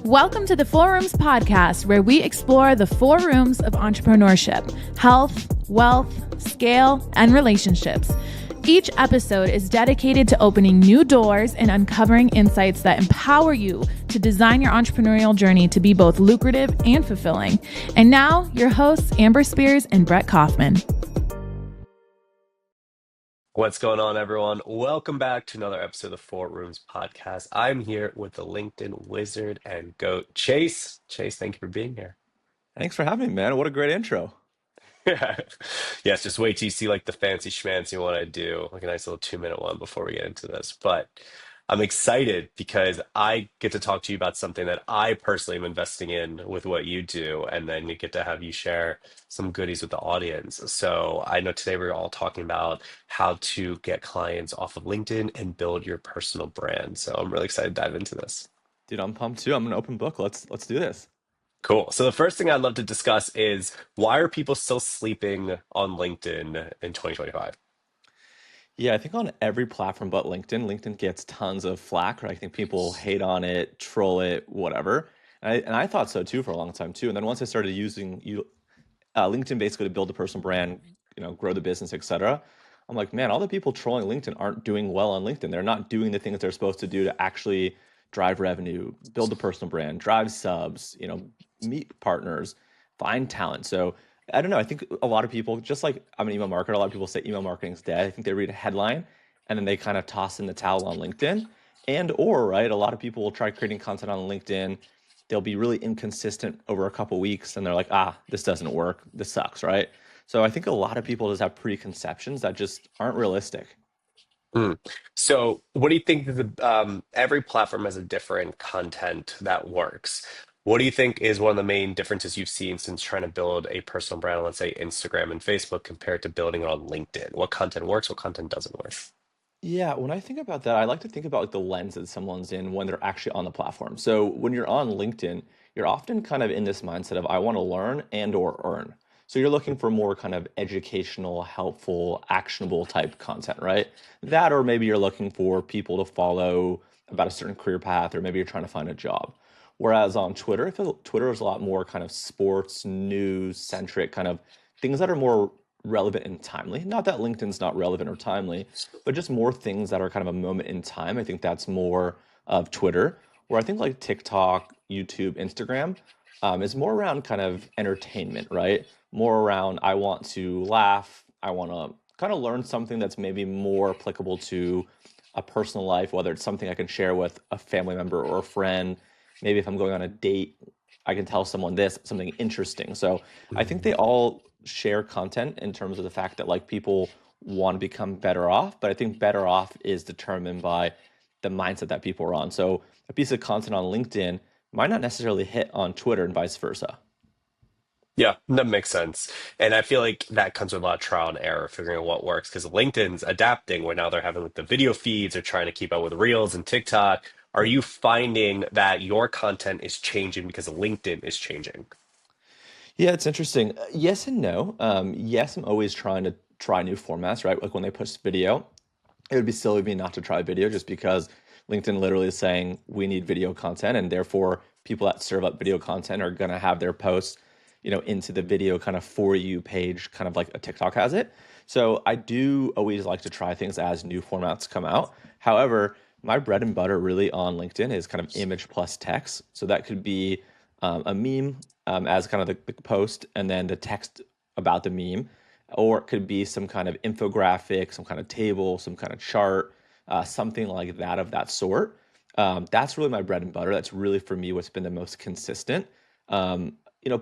Welcome to the Four Rooms podcast, where we explore the four rooms of entrepreneurship: health, wealth, scale, and relationships. Each episode is dedicated to opening new doors and uncovering insights that empower you to design your entrepreneurial journey to be both lucrative and fulfilling. And now, your hosts, Amber Spears and Brett Kaufman. What's going on, everyone? Welcome back to another episode of the Four Rooms podcast. I'm here with the LinkedIn wizard and GOAT, Chase. Chase, thank you for being here. Thanks for having me, man. What a great intro. Yes, just wait till you see like the fancy schmancy one I do, like a nice little 2-minute one before we get into this. But I'm excited because I get to talk to you about something that I personally am investing in with what you do, and then you get to have you share some goodies with the audience. So I know today we're all talking about how to get clients off of LinkedIn and build your personal brand. So I'm really excited to dive into this. Dude, I'm pumped too. I'm an open book. Let's do this. Cool. So the first thing I'd love to discuss is why are people still sleeping on LinkedIn in 2025? Yeah, I think on every platform but LinkedIn, LinkedIn gets tons of flack, right? I think people hate on it, troll it, whatever. And I thought so too for a long time too. And then once I started using LinkedIn basically to build a personal brand, grow the business, etc. I'm like, man, all the people trolling LinkedIn aren't doing well on LinkedIn. They're not doing the things they're supposed to do to actually drive revenue, build a personal brand, drive subs, meet partners, find talent. So I don't know. I think a lot of people, just like I'm an email marketer, a lot of people say email marketing's dead. I think they read a headline and then they kind of toss in the towel on LinkedIn. Right, a lot of people will try creating content on LinkedIn. They'll be really inconsistent over a couple weeks and they're like, this doesn't work. This sucks, right? So I think a lot of people just have preconceptions that just aren't realistic. Hmm. So, what do you think every platform has a different content that works? What do you think is one of the main differences you've seen since trying to build a personal brand, on, let's say Instagram and Facebook, compared to building it on LinkedIn? What content works? What content doesn't work? Yeah, when I think about that, I like to think about like the lens that someone's in when they're actually on the platform. So when you're on LinkedIn, you're often kind of in this mindset of I want to learn and or earn. So you're looking for more kind of educational, helpful, actionable type content, right? That or maybe you're looking for people to follow about a certain career path, or maybe you're trying to find a job. Whereas on Twitter, I feel Twitter is a lot more kind of sports, news centric, kind of things that are more relevant and timely. Not that LinkedIn's not relevant or timely, but just more things that are kind of a moment in time. I think that's more of Twitter, where I think like TikTok, YouTube, Instagram is more around kind of entertainment, right? More around I want to laugh, I want to kind of learn something that's maybe more applicable to a personal life, whether it's something I can share with a family member or a friend. Maybe if I'm going on a date, I can tell someone this, something interesting. So I think they all share content in terms of the fact that like people want to become better off, but I think better off is determined by the mindset that people are on. So a piece of content on LinkedIn might not necessarily hit on Twitter and vice versa. Yeah, that makes sense. And I feel like that comes with a lot of trial and error, figuring out what works, because LinkedIn's adapting where now they're having like the video feeds, they're trying to keep up with Reels and TikTok. Are you finding that your content is changing because LinkedIn is changing? Yeah, it's interesting. Yes and no. Yes, I'm always trying to try new formats, right? Like when they push video, it would be silly of me not to try video just because LinkedIn literally is saying we need video content, and therefore people that serve up video content are gonna have their posts, into the video kind of for you page, kind of like a TikTok has it. So I do always like to try things as new formats come out. However, my bread and butter really on LinkedIn is kind of image plus text. So that could be a meme as kind of the post, and then the text about the meme, or it could be some kind of infographic, some kind of table, some kind of chart, something like that of that sort. That's really my bread and butter. That's really for me what's been the most consistent.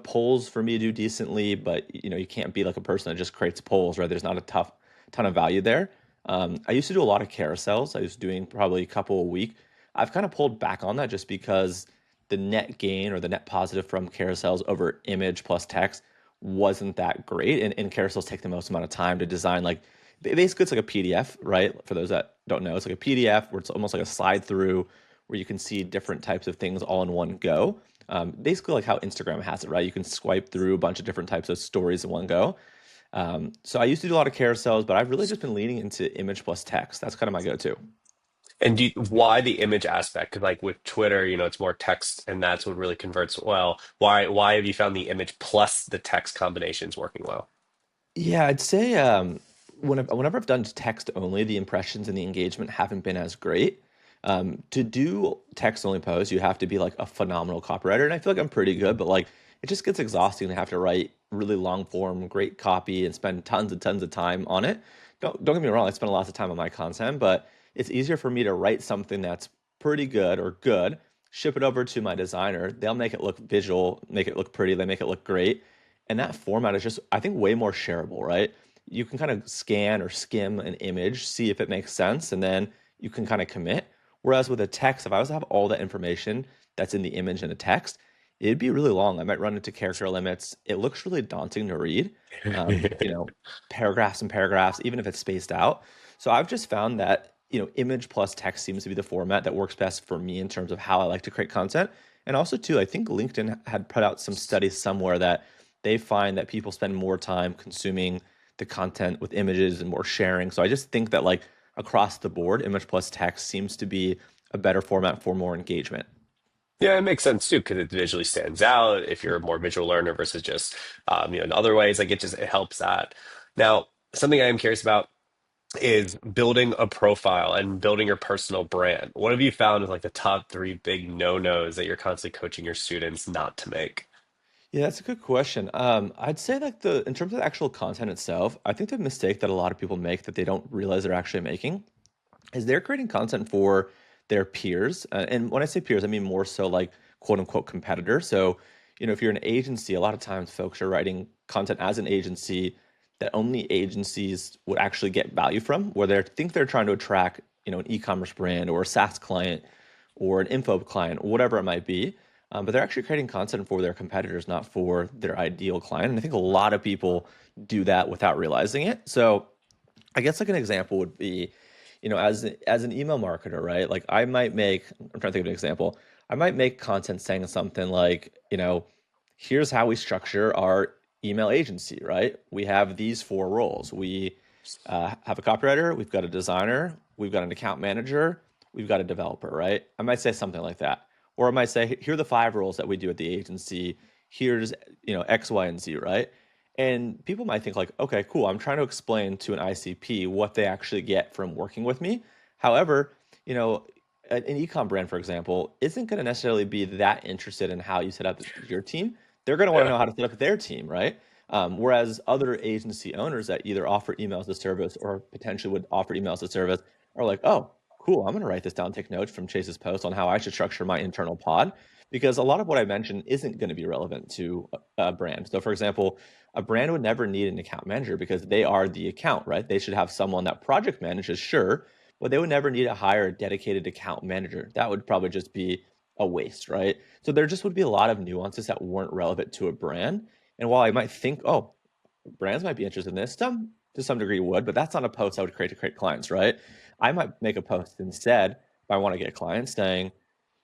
Polls for me do decently, but you can't be like a person that just creates polls, right? There's not a ton of value there. I used to do a lot of carousels. I was doing probably a couple a week. I've kind of pulled back on that just because the net gain or the net positive from carousels over image plus text wasn't that great. And carousels take the most amount of time to design. Like basically, it's like a PDF, right? For those that don't know, it's like a PDF where it's almost like a slide through where you can see different types of things all in one go. Basically, like how Instagram has it, right? You can swipe through a bunch of different types of stories in one go. So I used to do a lot of carousels, but I've really just been leaning into image plus text. That's kind of my go-to. And why the image aspect? Because like with Twitter, it's more text, and that's what really converts well. Why have you found the image plus the text combinations working well? Yeah, I'd say whenever I've done text only, the impressions and the engagement haven't been as great. To do text only posts, you have to be like a phenomenal copywriter, and I feel like I'm pretty good, but like it just gets exhausting to have to write really long form, great copy, and spend tons and tons of time on it. Don't get me wrong, I spend a lot of time on my content, but it's easier for me to write something that's pretty good or good, ship it over to my designer. They'll make it look visual, make it look pretty, they make it look great, and that format is just, I think, way more shareable, right? You can kind of scan or skim an image, see if it makes sense, and then you can kind of commit. Whereas with a text, if I was to have all that information that's in the image and a text, it'd be really long. I might run into character limits. It looks really daunting to read, you know, paragraphs and paragraphs, even if it's spaced out. So I've just found that, image plus text seems to be the format that works best for me in terms of how I like to create content. And also, too, I think LinkedIn had put out some studies somewhere that they find that people spend more time consuming the content with images and more sharing. So I just think that like across the board, image plus text seems to be a better format for more engagement. Yeah, it makes sense too because it visually stands out if you're a more visual learner versus just in other ways. Like it helps that. Now, something I am curious about is building a profile and building your personal brand. What have you found is like the top three big no-nos that you're constantly coaching your students not to make? Yeah, that's a good question. I'd say like in terms of the actual content itself, I think the mistake that a lot of people make that they don't realize they're actually making is they're creating content for their peers. And when I say peers, I mean more so like quote unquote competitor. So, if you're an agency, a lot of times folks are writing content as an agency that only agencies would actually get value from, where they think they're trying to attract, an e-commerce brand or a SaaS client or an info client, whatever it might be. But they're actually creating content for their competitors, not for their ideal client. And I think a lot of people do that without realizing it. So I guess like an example would be, as an email marketer, right? Like I might make, I'm trying to think of an example. I might make content saying something like, here's how we structure our email agency, right? We have these four roles. We have a copywriter, we've got a designer, we've got an account manager, we've got a developer, right? I might say something like that. Or I might say, here are the five roles that we do at the agency. Here's, X, Y, and Z, right? And people might think like, okay, cool. I'm trying to explain to an ICP what they actually get from working with me. However, you know, an ecom brand, for example, isn't going to necessarily be that interested in how you set up your team. They're going to want to Yeah. know how to set up their team, right? Whereas other agency owners that either offer email as a service or potentially would offer email as a service are like, oh, cool. I'm going to write this down, take notes from Chase's post on how I should structure my internal pod, because a lot of what I mentioned isn't going to be relevant to a brand. So, for example, a brand would never need an account manager because they are the account, right? They should have someone that project manages, sure, but they would never need to hire a dedicated account manager. That would probably just be a waste, right? So there just would be a lot of nuances that weren't relevant to a brand. And while I might think, oh, brands might be interested in this, some to some degree would, but that's not a post I would create to create clients, right? I might make a post instead if I want to get clients saying,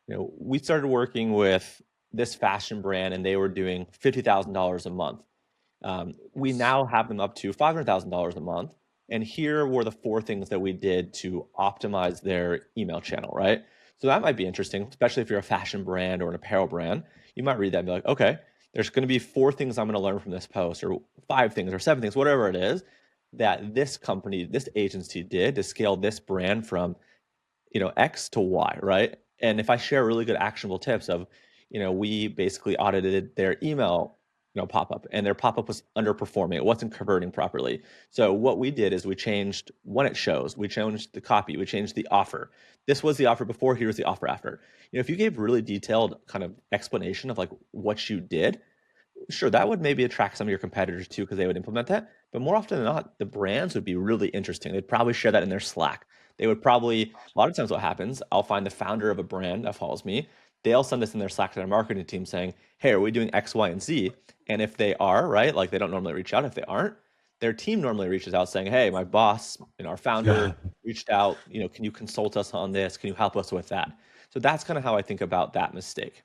we started working with this fashion brand and they were doing $50,000 a month. We now have them up to $500,000 a month. And here were the four things that we did to optimize their email channel, right? So that might be interesting, especially if you're a fashion brand or an apparel brand. You might read that and be like, okay, there's going to be four things I'm going to learn from this post, or five things, or seven things, whatever it is, that this company, this agency did to scale this brand from X to Y, right? And if I share really good actionable tips of, we basically audited their email, pop-up, and their pop-up was underperforming. It wasn't converting properly. So what we did is we changed when it shows, we changed the copy, we changed the offer. This was the offer before, here's the offer after. If you gave really detailed kind of explanation of like what you did, sure, that would maybe attract some of your competitors too, because they would implement that. But more often than not, the brands would be really interesting. They'd probably share that in their Slack. They would probably, a lot of times what happens, I'll find the founder of a brand that follows me. They'll send this in their Slack to their marketing team saying, hey, are we doing X, Y, and Z? And if they are, right, like they don't normally reach out. If they aren't, their team normally reaches out saying, hey, my boss, our founder reached out, can you consult us on this? Can you help us with that? So that's kind of how I think about that mistake.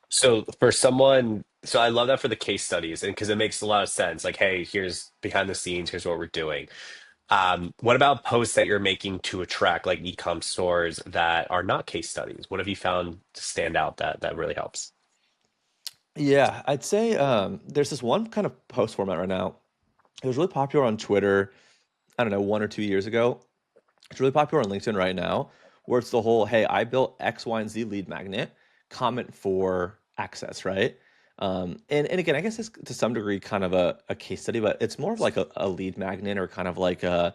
So for someone, so I love that for the case studies, and because it makes a lot of sense. Like, hey, here's behind the scenes, here's what we're doing. What about posts that you're making to attract like e-com stores that are not case studies? What have you found to stand out that really helps? Yeah, I'd say there's this one kind of post format right now. It was really popular on Twitter, I don't know, 1 or 2 years ago. It's really popular on LinkedIn right now, where it's the whole, hey, I built X, Y, and Z lead magnet, comment for access, right? And again, I guess it's to some degree kind of a case study, but it's more of like a lead magnet or kind of like an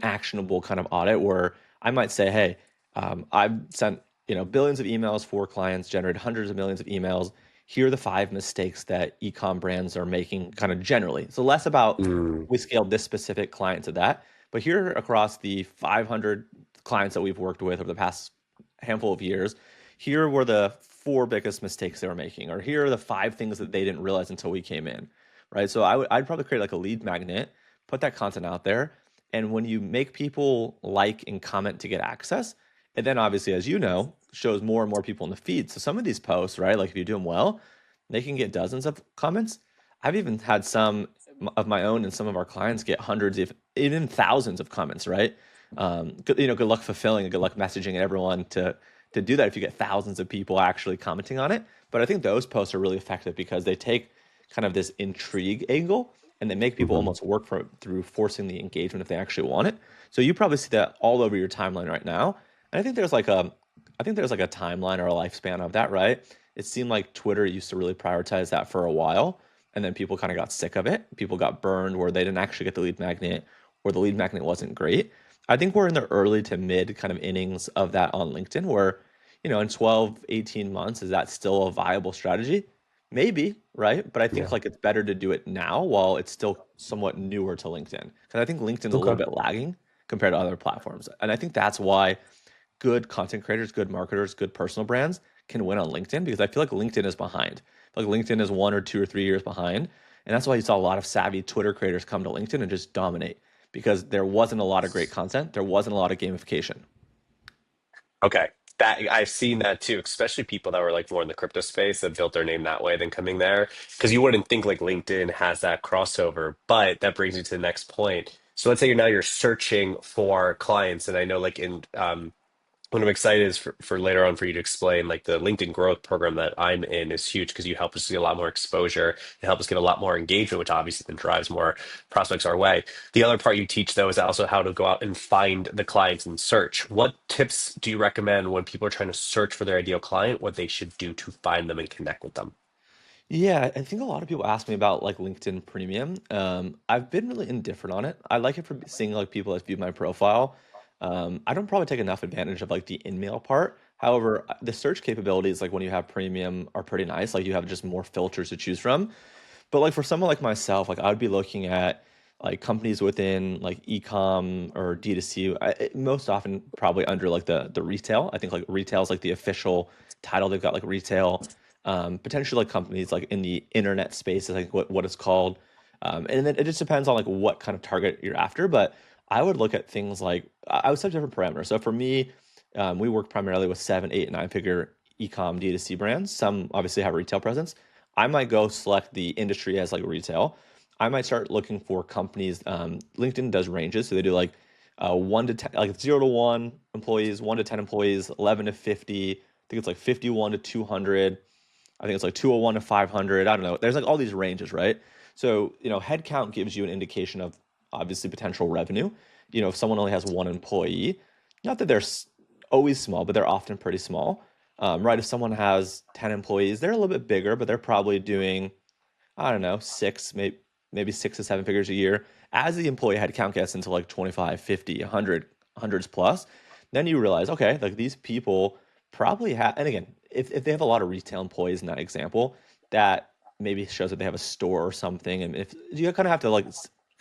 actionable kind of audit where I might say, hey, I've sent billions of emails for clients, generated hundreds of millions of emails. Here are the 5 mistakes that ecom brands are making, kind of generally. So less about Mm, we scaled this specific client to that, but here across the 500 clients that we've worked with over the past handful of years, here were the 4 biggest mistakes they were making, or here are the 5 things that they didn't realize until we came in, right? So I'd probably create like a lead magnet, put that content out there, and when you make people like and comment to get access, and then obviously, as you know, shows more and more people in the feed. So some of these posts, right, like if you do them well, they can get dozens of comments. I've even had some of my own and some of our clients get hundreds, if even thousands of comments, right? Good luck fulfilling and good luck messaging everyone to do that if you get thousands of people actually commenting on it. But I think those posts are really effective because they take kind of this intrigue angle and they make people mhm. almost work for through forcing the engagement if they actually want it. So you probably see that all over your timeline right now. And I think there's like a timeline or a lifespan of that, right? It seemed like Twitter used to really prioritize that for a while, and then people kind of got sick of it. People got burned where they didn't actually get the lead magnet, or the lead magnet wasn't great. I think we're in the early to mid kind of innings of that on LinkedIn where, in 12, 18 months, is that still a viable strategy? Maybe, right? But I think Yeah. like it's better to do it now while it's still somewhat newer to LinkedIn. Because I think LinkedIn's a little Okay. bit lagging compared to other platforms. And I think that's why good content creators, good marketers, good personal brands can win on LinkedIn because I feel like LinkedIn is behind. I feel like LinkedIn is 1 or 2 or 3 years behind. And that's why you saw a lot of savvy Twitter creators come to LinkedIn and just dominate because there wasn't a lot of great content. There wasn't a lot of gamification. Okay. That I've seen that too, especially people that were like more in the crypto space that built their name that way than coming there. Because you wouldn't think like LinkedIn has that crossover, but that brings you to the next point. So let's say you're searching for clients, and I know like in what I'm excited is for later on for you to explain like the LinkedIn growth program that I'm in is huge because you help us get a lot more exposure and help us get a lot more engagement, which obviously then drives more prospects our way. The other part you teach though is also how to go out and find the clients and search. What tips do you recommend when people are trying to search for their ideal client, what they should do to find them and connect with them? Yeah, I think a lot of people ask me about like LinkedIn Premium. I've been really indifferent on it. I like it for seeing like people that view my profile. I don't probably take enough advantage of like the in-mail part. However, the search capabilities, like when you have premium, are pretty nice. Like you have just more filters to choose from. But like for someone like myself, like I would be looking at like companies within like e-com or D2C, most often probably under like the retail. I think like retail is like the official title. They've got like retail, potentially like companies like in the internet space is like what it's called. And then it just depends on like what kind of target you're after. But I would look at things like I would set different parameters. So for me, we work primarily with 7, 8, and 9 figure e-com D2C brands. Some obviously have a retail presence. I might go select the industry as like retail. I might start looking for companies. LinkedIn does ranges, so they do like 1 to 10, like 0 to 1 employees, 1 to 10 employees, 11 to 50. I think it's like 51 to 200. I think it's like 201 to 500. I don't know. There's like all these ranges, right? So headcount gives you an indication of obviously potential revenue. If someone only has 1 employee, not that they're always small, but they're often pretty small, right? If someone has 10 employees, they're a little bit bigger, but they're probably doing, I don't know, maybe 6 to 7 figures a year. As the employee headcount gets into like 25, 50, 100, hundreds plus, then you realize, okay, like these people probably have, and again, if they have a lot of retail employees in that example, that maybe shows that they have a store or something. And if you kind of have to like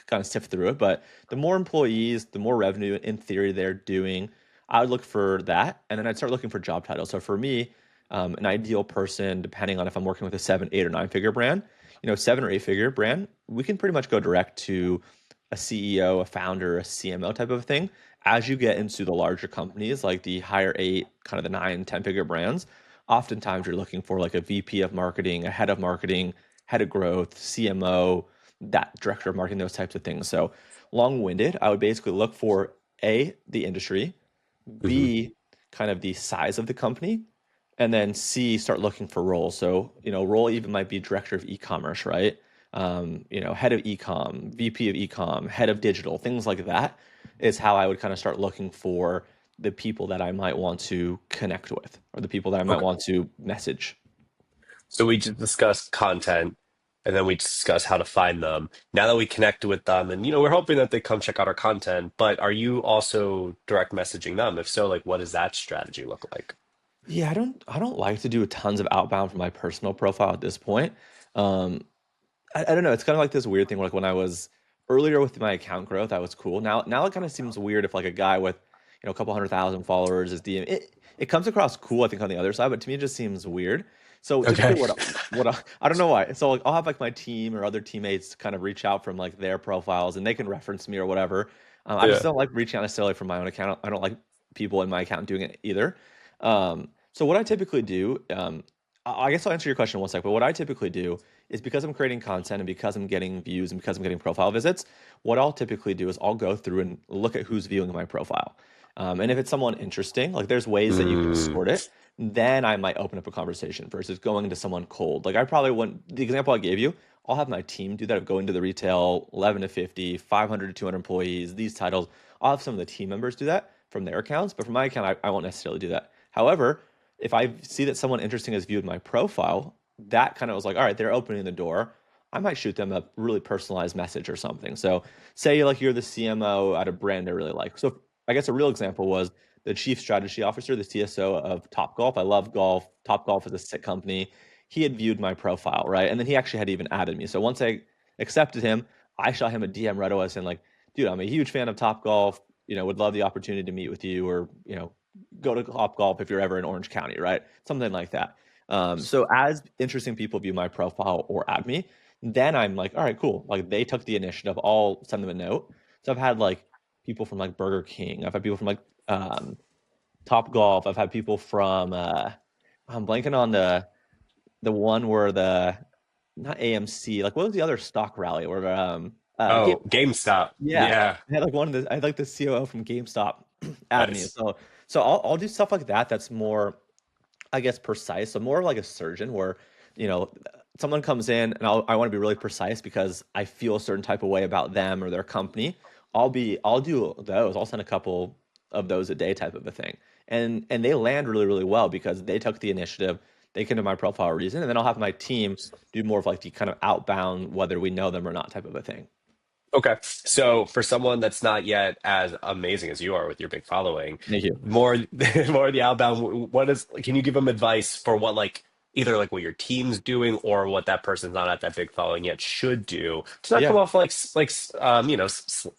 kind of sift through it, but the more employees, the more revenue in theory they're doing. I would look for that, and then I'd start looking for job titles. So for me, an ideal person, depending on if I'm working with a 7, 8, or 9 figure brand, 7 or 8 figure brand, we can pretty much go direct to a CEO, a founder, a CMO type of thing. As you get into the larger companies, like the higher 8, kind of the 9, 10 figure brands, oftentimes you're looking for like a VP of marketing, a head of marketing, head of growth, CMO, that director of marketing, those types of things. So long-winded, I would basically look for A, the industry, Hmm. B, kind of the size of the company, and then C, start looking for roles. So, role even might be director of e-commerce, right? Head of e-com, VP of e-com, head of digital, things like that is how I would kind of start looking for the people that I might want to connect with or the people that I might Okay. want to message. So we just discussed content and then we discussed how to find them. Now that we connected with them and we're hoping that they come check out our content, but are you also direct messaging them? If so, like what does that strategy look like? Yeah, I don't like to do tons of outbound from my personal profile at this point. Um, I don't know. It's kind of like this weird thing. Like when I was earlier with my account growth, that was cool. Now it kind of seems weird if like a guy with a couple 100,000 followers is DM. It comes across cool, I think, on the other side, but to me it just seems weird. So typically, Okay. I don't know why. So like I'll have like my team or other teammates kind of reach out from like their profiles, and they can reference me or whatever. I just Yeah. don't like reaching out necessarily from my own account. I don't like people in my account doing it either. So what I typically do, I guess I'll answer your question in one sec. But what I typically do is because I'm creating content and because I'm getting views and because I'm getting profile visits, what I'll typically do is I'll go through and look at who's viewing my profile. And if it's someone interesting, like there's ways that you can Mm. sort it, then I might open up a conversation versus going to someone cold. Like I probably wouldn't, the example I gave you, I'll have my team do that of going to the retail 11 to 50, 500 to 200 employees, these titles. I'll have some of the team members do that from their accounts, but from my account, I won't necessarily do that. However, if I see that someone interesting has viewed my profile, that kind of was like, all right, they're opening the door. I might shoot them a really personalized message or something. So say like you're the CMO at a brand I really like. So I guess a real example was the chief strategy officer, the CSO of Top Golf. I love golf. Top Golf is a sick company. He had viewed my profile, right? And then he actually had even added me. So once I accepted him, I shot him a DM right away saying like, dude, I'm a huge fan of Top Golf. Would love the opportunity to meet with you or, go to Top Golf if you're ever in Orange County, right? Something like that. So as interesting people view my profile or add me, then I'm like, all right, cool. Like they took the initiative. I'll send them a note. So I've had like people from like Burger King. I've had people from like Top Golf. I've had people from I'm blanking on the one where the not AMC. Like what was the other stock rally where Oh, GameStop. yeah, Yeah. I had like I had like the COO from GameStop add me. Nice. So I'll do stuff like that. That's more, I guess, precise. So more like a surgeon where, you know, someone comes in and I want to be really precise because I feel a certain type of way about them or their company. I'll do those. I'll send a couple of those a day type of a thing. And they land really, really well because they took the initiative. They came to my profile reason, and then I'll have my team do more of like the kind of outbound, whether we know them or not type of a thing. Okay. So for someone that's not yet as amazing as you are with your big following, Thank you. more more of the outbound, what is can you give them advice for what like either like what your team's doing or what that person's not at that big following yet should do to not come Yeah. off like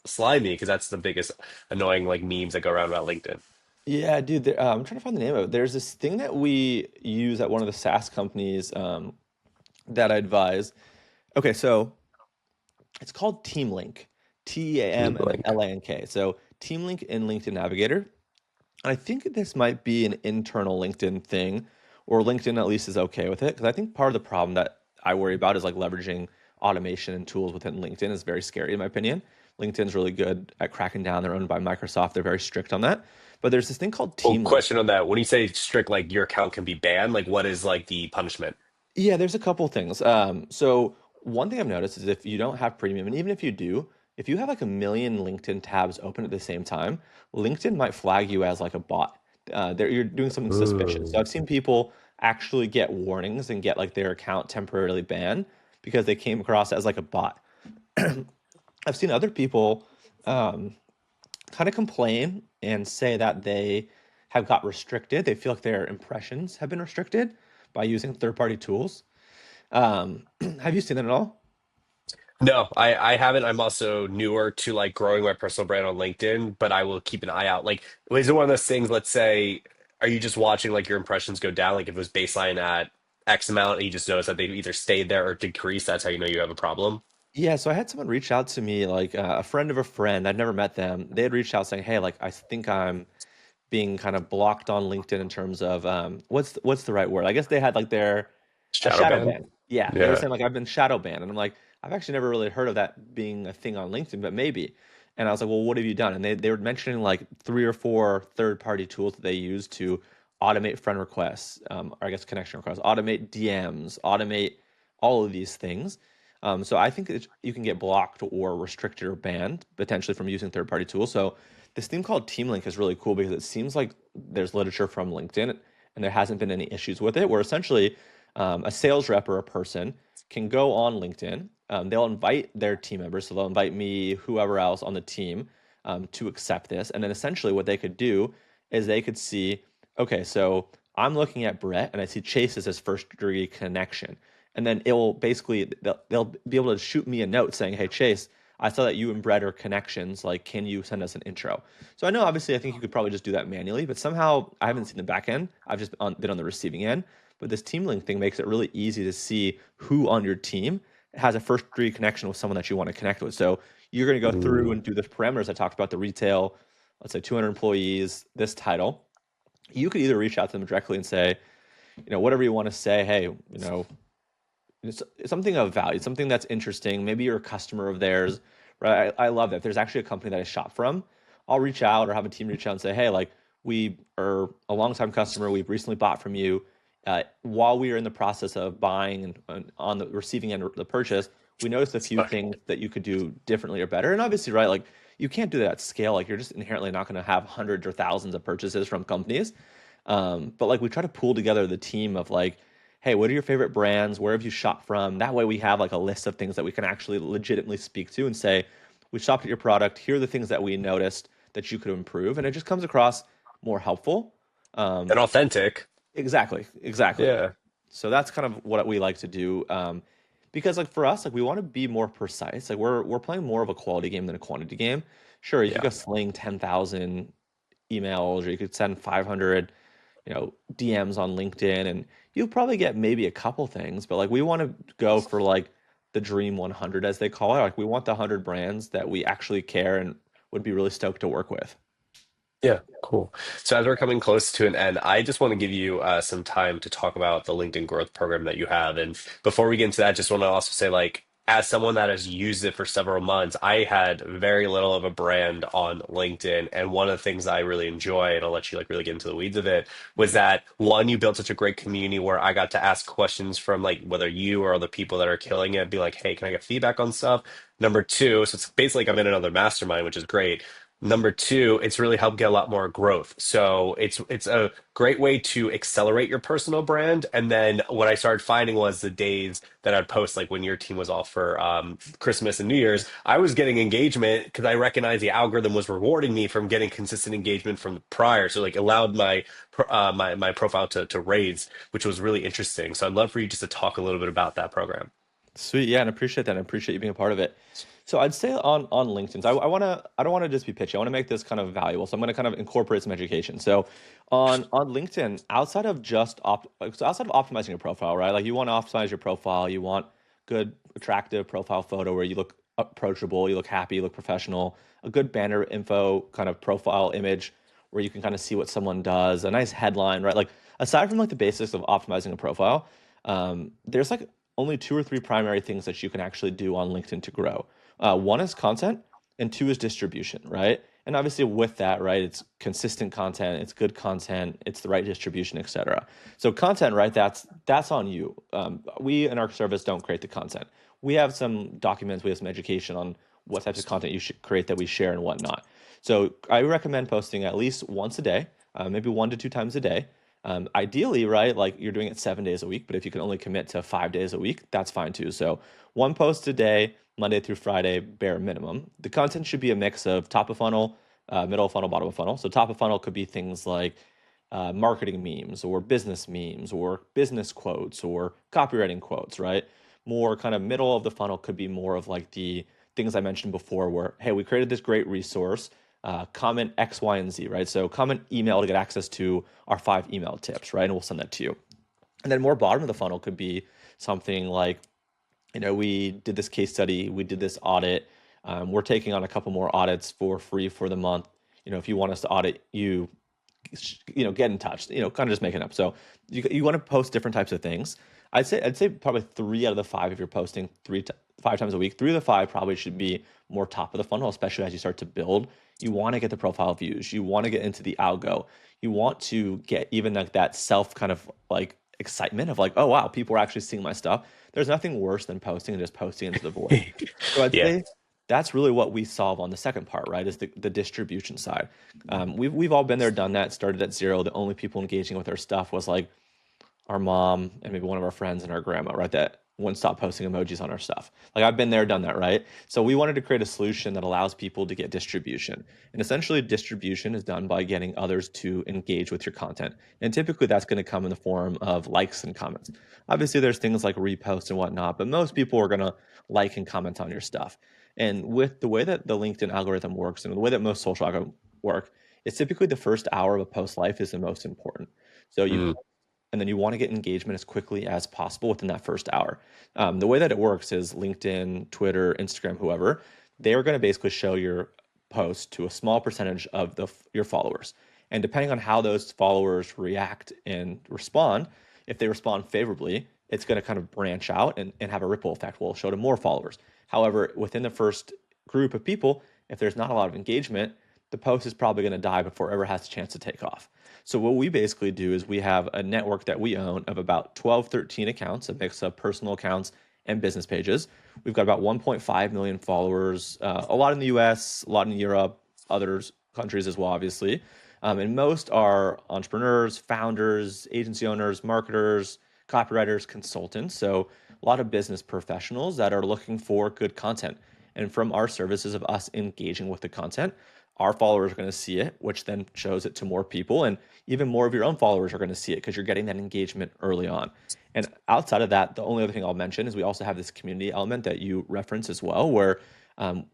slimy because that's the biggest annoying like memes that go around about LinkedIn. Yeah, dude, I'm trying to find the name of it. There's this thing that we use at one of the SaaS companies that I advise. Okay, so it's called Team Link, Team TEAM and then Blink. LANK. So Team Link in LinkedIn Navigator. I think this might be an internal LinkedIn thing, or LinkedIn at least is okay with it. Because I think part of the problem that I worry about is like leveraging automation and tools within LinkedIn is very scary, in my opinion. LinkedIn's really good at cracking down. They're owned by Microsoft. They're very strict on that. But there's this thing called Well, Team Link. question on that. When you say strict, like your account can be banned, like what is like the punishment? Yeah, there's a couple things. So one thing I've noticed is if you don't have premium, and even if you do, if you have like a million LinkedIn tabs open at the same time, LinkedIn might flag you as like a bot. You're doing something suspicious. So Ooh. I've seen people actually get warnings and get like their account temporarily banned because they came across as like a bot. I've seen other people um, kind of complain and say that they have got restricted. They feel like their impressions have been restricted by using third-party tools. Have you seen that at all? No, I haven't. I'm also newer to like growing my personal brand on LinkedIn, but I will keep an eye out. Like, is it one of those things, let's say, are you just watching like your impressions go down? Like if it was baseline at X amount and you just notice that they've either stayed there or decreased, that's how you know you have a problem. Yeah, so I had someone reach out to me, like a friend of a friend. I'd never met them. They had reached out saying, "Hey, like I think I'm being kind of blocked on LinkedIn in terms of what's the right word? I guess they had like their a Shadow shadow ban? ban. Yeah, they were Yeah. saying like I've been shadow banned, and I'm like, I've actually never really heard of that being a thing on LinkedIn, but maybe. And I was like, well, what have you done? And they were mentioning like 3 or 4 third-party tools that they use to automate friend requests, or I guess connection requests, automate DMs, automate all of these things. So I think you can get blocked or restricted or banned potentially from using third-party tools. So this thing called Team Link is really cool because it seems like there's literature from LinkedIn and there hasn't been any issues with it, where essentially a sales rep or a person can go on LinkedIn. They'll invite their team members, so they'll invite me, whoever else on the team, to accept this. And then essentially what they could do is they could see, okay, so I'm looking at Brett and I see Chase as his first degree connection. And then it will basically, they'll be able to shoot me a note saying, hey, Chase, I saw that you and Brett are connections. Like, can you send us an intro? So I know, obviously, I think you could probably just do that manually, but somehow I haven't seen the back end. I've just been on the receiving end. But this team link thing makes it really easy to see who on your team has a first degree connection with someone that you want to connect with. So you're going to go through Ooh. and do the parameters I talked about, the retail, let's say 200 employees, this title. You could either reach out to them directly and say, whatever you want to say, hey, it's something of value, something that's interesting. Maybe you're a customer of theirs, right? I love that. If there's actually a company that I shop from, I'll reach out or have a team reach out and say, hey, like we are a longtime customer. We've recently bought from you. While we are in the process of buying and on the receiving end of the purchase, we noticed a few things that you could do differently or better. And obviously, right, like you can't do that at scale. Like you're just inherently not going to have hundreds or thousands of purchases from companies. But like we try to pool together the team of like, hey, what are your favorite brands? Where have you shopped from? That way we have like a list of things that we can actually legitimately speak to and say, we shopped at your product. Here are the things that we noticed that you could improve. And it just comes across more helpful. And Um, authentic. exactly. Yeah. So that's kind of what we like to do. Because like for us, like we want to be more precise. Like we're playing more of a quality game than a quantity game. Sure, you could Yeah. go sling 10,000 emails, or you could send 500 DMs on LinkedIn, and you'll probably get maybe a couple things, but like we want to go for like the dream 100, as they call it. Like we want the 100 brands that we actually care and would be really stoked to work with. Yeah, cool. So as we're coming close to an end, I just want to give you some time to talk about the LinkedIn growth program that you have. And before we get into that, just want to also say, like, as someone that has used it for several months, I had very little of a brand on LinkedIn. And one of the things I really enjoy, and I'll let you like really get into the weeds of it, was that one, you built such a great community where I got to ask questions from like whether you or the people that are killing it, be like, hey, can I get feedback on stuff? Number two, so it's basically like I'm in another mastermind, which is great. Number two, it's really helped get a lot more growth. So it's a great way to accelerate your personal brand. And then what I started finding was the days that I'd post, like when your team was off for Christmas and New Year's, I was getting engagement because I recognized the algorithm was rewarding me from getting consistent engagement from the prior. So like allowed my profile to raise, which was really interesting. So I'd love for you just to talk a little bit about that program. Sweet, yeah, and I appreciate that. And I appreciate you being a part of it. So I'd say on LinkedIn, so I don't want to just be pitchy. I want to make this kind of valuable. So I'm going to kind of incorporate some education. So on LinkedIn, outside of optimizing your profile, right? Like you want to optimize your profile, you want good, attractive profile photo where you look approachable, you look happy, you look professional, a good banner info kind of profile image where you can kind of see what someone does, a nice headline, right? Like aside from like the basics of optimizing a profile, there's like only 2 or 3 primary things that you can actually do on LinkedIn to grow. One is content, and two is distribution, right? And obviously, with that, right, it's consistent content, it's good content, it's the right distribution, etc. So content, right? That's on you. We in our service don't create the content. We have some documents, we have some education on what types of content you should create that we share and whatnot. So I recommend posting at least once a day, maybe 1 to 2 times a day. Ideally, right, like you're doing it 7 days a week, but if you can only commit to 5 days a week, that's fine too. So one post a day, Monday through Friday, bare minimum. The content should be a mix of top of funnel, middle of funnel, bottom of funnel. So top of funnel could be things like marketing memes or business memes or business quotes or copywriting quotes, right? More kind of middle of the funnel could be more of like the things I mentioned before, where, hey, we created this great resource. Comment X, Y, and Z, right? So comment email to get access to our 5 email tips, right? And we'll send that to you. And then more bottom of the funnel could be something like, we did this case study, we did this audit. We're taking on a couple more audits for free for the month. If you want us to audit you, get in touch. Kind of just making up. So you want to post different types of things. I'd say probably 3 out of the 5 if you're posting times a week. 3 of the 5 probably should be more top of the funnel, especially as you start to build. You want to get the profile views. You want to get into the algo. You want to get even like that self kind of like excitement of like, oh, wow, people are actually seeing my stuff. There's nothing worse than posting and just posting into the void. So I'd Yeah. say that's really what we solve on the second part, right? Is the distribution side. We've all been there, done that, started at zero. The only people engaging with our stuff was like our mom and maybe one of our friends and our grandma, right? That wouldn't stop posting emojis on our stuff. Like I've been there, done that, right? So we wanted to create a solution that allows people to get distribution. And essentially distribution is done by getting others to engage with your content. And typically that's going to come in the form of likes and comments. Obviously there's things like reposts and whatnot, but most people are going to like and comment on your stuff. And with the way that the LinkedIn algorithm works and the way that most social algorithms work, it's typically the first hour of a post life is the most important. So you and then you want to get engagement as quickly as possible within that first hour. The way that it works is LinkedIn, Twitter, Instagram, whoever, they are going to basically show your post to a small percentage of your followers. And depending on how those followers react and respond, if they respond favorably, it's going to kind of branch out and have a ripple effect. We'll show to more followers. However, within the first group of people, if there's not a lot of engagement, the post is probably going to die before it ever has a chance to take off. So what we basically do is we have a network that we own of about 12, 13 accounts, a mix of personal accounts and business pages. We've got about 1.5 million followers, a lot in the US, a lot in Europe, other countries as well, obviously. And most are entrepreneurs, founders, agency owners, marketers, copywriters, consultants. So a lot of business professionals that are looking for good content. And from our services of us engaging with the content, our followers are going to see it, which then shows it to more people. And even more of your own followers are going to see it because you're getting that engagement early on. And outside of that, the only other thing I'll mention is we also have this community element that you reference as well, where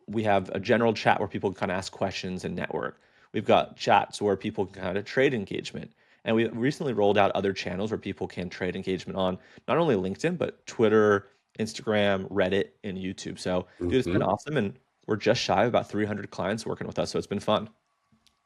we have a general chat where people can kind of ask questions and network. We've got chats where people can kind of trade engagement. And we recently rolled out other channels where people can trade engagement on not only LinkedIn, but Twitter, Instagram, Reddit, and YouTube. So dude, it's been awesome. And we're just shy of about 300 clients working with us. So it's been fun.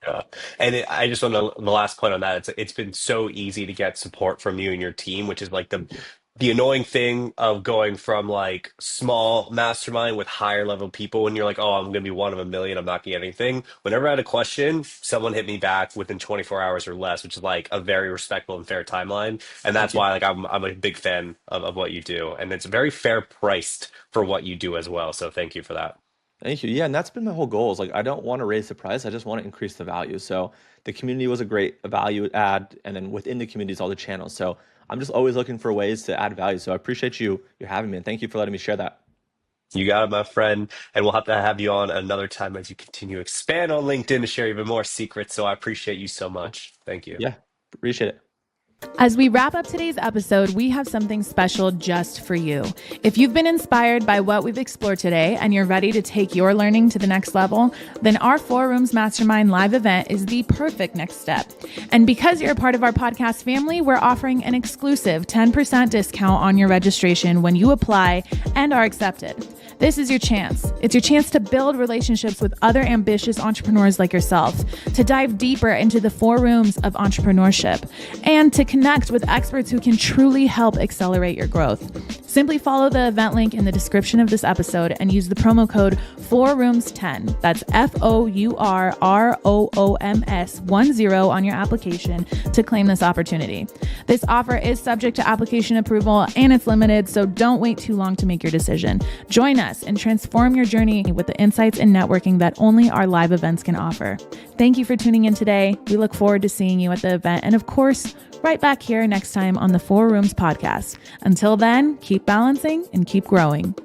Yeah. And I just want to, the last point on that, it's been so easy to get support from you and your team, which is like the annoying thing of going from like small mastermind with higher level people when you're like, oh, I'm going to be one of a million, I'm not going to get anything. Whenever I had a question, someone hit me back within 24 hours or less, which is like a very respectful and fair timeline. And Thank that's you. why like I'm a big fan of what you do. And it's very fair priced for what you do as well. So thank you for that. Thank you. Yeah, and that's been my whole goal is like I don't want to raise the price. I just want to increase the value. So the community was a great value add, and then within the community is all the channels. So I'm just always looking for ways to add value. So I appreciate you having me, and thank you for letting me share that. You got it, my friend. And we'll have you on another time as you continue to expand on LinkedIn to share even more secrets. So I appreciate you so much. Thank you. Yeah, appreciate it. As we wrap up today's episode, we have something special just for you. If you've been inspired by what we've explored today and you're ready to take your learning to the next level, then our 4 Rooms Mastermind live event is the perfect next step. And because you're a part of our podcast family, we're offering an exclusive 10% discount on your registration when you apply and are accepted. This is your chance. It's your chance to build relationships with other ambitious entrepreneurs like yourself, to dive deeper into the 4 rooms of entrepreneurship, and to connect with experts who can truly help accelerate your growth. Simply follow the event link in the description of this episode and use the promo code 4rooms10. That's FOURROOMS10 on your application to claim this opportunity. This offer is subject to application approval and it's limited, so don't wait too long to make your decision. Join us and transform your journey with the insights and networking that only our live events can offer. Thank you for tuning in today. We look forward to seeing you at the event and, of course, right back here next time on the 4 Rooms podcast. Until then, keep balancing and keep growing.